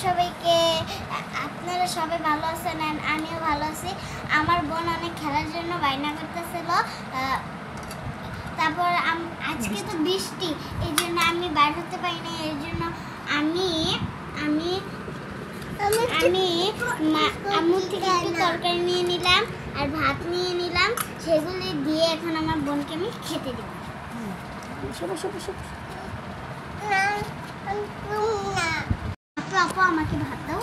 সবাইকে। আপনারা সবাই ভালো আছেন? আমিও ভালো আছি। আমার বোন অনেক খেলার জন্য বায়না করতেছিল। তারপর আজকে তো বৃষ্টি, এই জন্য আমি বাইর হতে পারি না। এর জন্য আমি আমি আমি আম্মু থেকে একটু তরকারি নিয়ে নিলাম আর ভাত নিয়ে নিলাম। সেগুলি দিয়ে এখন আমার বোনকে আমি খেতে দেব। আপু আপু আমাকে ভাত দাও,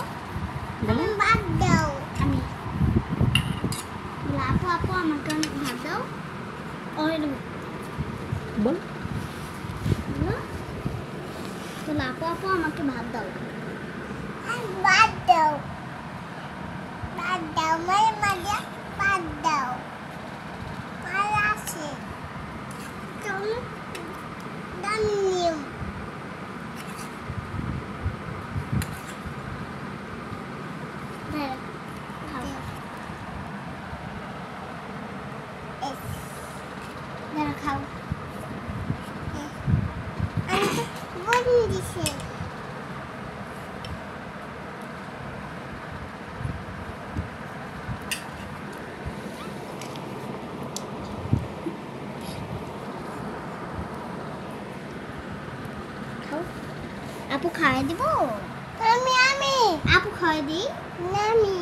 ভাত দাও। আমি আপু আপু আমাকে অনেক ভাত দাও। বল আপু আপু আমাকে ভাত দাও, ভাত দাও, ভাত দাও, মাঝে ভাত দাও। ভালো আছে দামিম। খাও দিছে। আপু খাওয়াই দিব? আমি আপু খাওয়াই দিই না। আমি